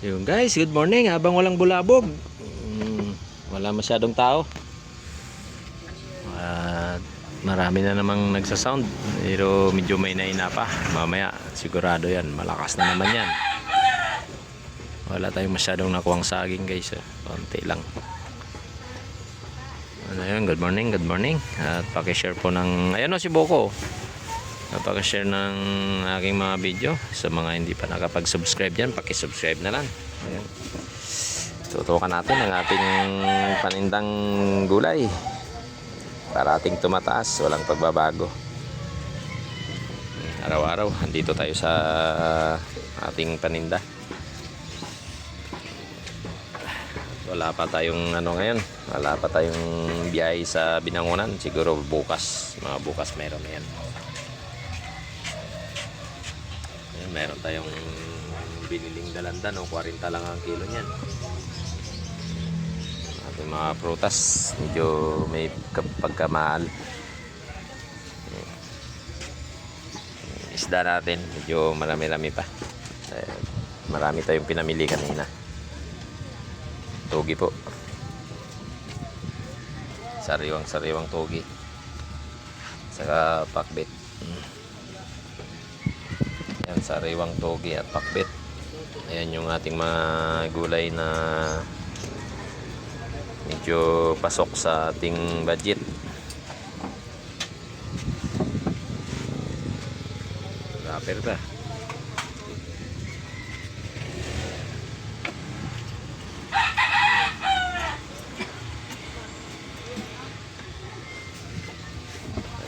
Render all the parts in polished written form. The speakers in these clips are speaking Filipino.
Yun guys, good morning. Habang walang bulabog, wala masyadong tao. At marami na namang nagsasound. Pero medyo may naina pa. Mamaya sigurado yan, malakas na naman yan. Wala tayong masyadong nakuhang saging guys. Konti lang. Ano yun, good morning, good morning. At pakishare po ng, ayan o si Boko. Pakishare ng aking mga video. Sa mga hindi pa nakapag-subscribe dyan, pakisubscribe na lang. Ayan. Tutukan natin ang ating panindang gulay. Parating tumataas, walang pagbabago. Araw-araw, andito tayo sa ating paninda. Wala pa tayong ngayon, wala pa tayong biyahe sa Binangonan. Siguro bukas, mga bukas meron na yan. Ayan, meron tayong biniling dalandan, 40 lang ang kilo niyan. Ating mga prutas, medyo may pagkamahal. Isda natin, medyo marami-rami pa. Marami tayong pinamili kanina. Togi po. Sariwang togi. Saka pakbet. Yan, sariwang togi at pakbet. Ayan yung ating mga gulay na medyo pasok sa ating budget. Rapper ba?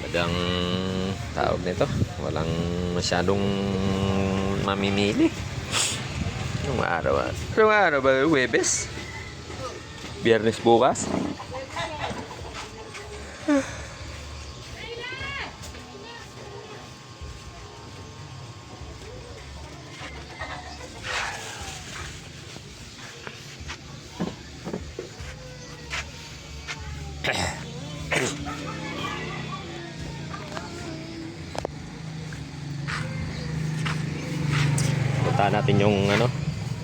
Talagang tawag nito, walang masyadong mamimili. Anong araw ba? Huwebes? Biyernes bukas?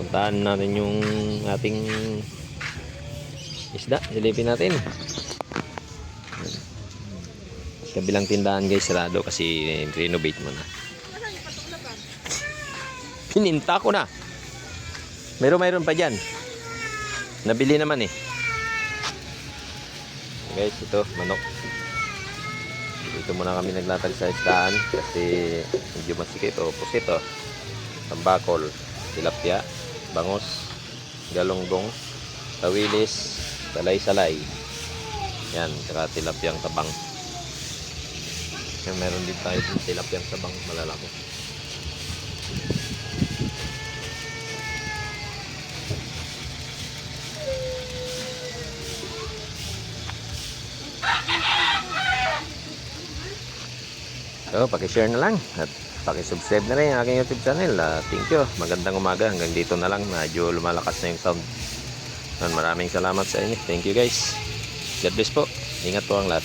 Puntahan natin yung ating isda. Silipin natin. Kabilang tindahan guys, sarado kasi renovate mo na. Pininta ko na. Mayroon pa dyan. Nabili naman eh. Guys, ito, manok. Dito muna kami naglatag sa isdaan kasi medyo masikip o pusit o. Tambakol, tilapia, bangos, galunggong, tawilis, salay-salay. Yan, saka tilapyang tabang. Yan, meron din tayo tilapyang tabang malalaki. So, pakishare na lang at pakisubscribe na rin ang aking YouTube channel. Thank you. Magandang umaga. Hanggang dito na lang. Medyo lumalakas na yung sound. Maraming salamat sa inyo. Thank you guys. God bless po. Ingat po ang lahat.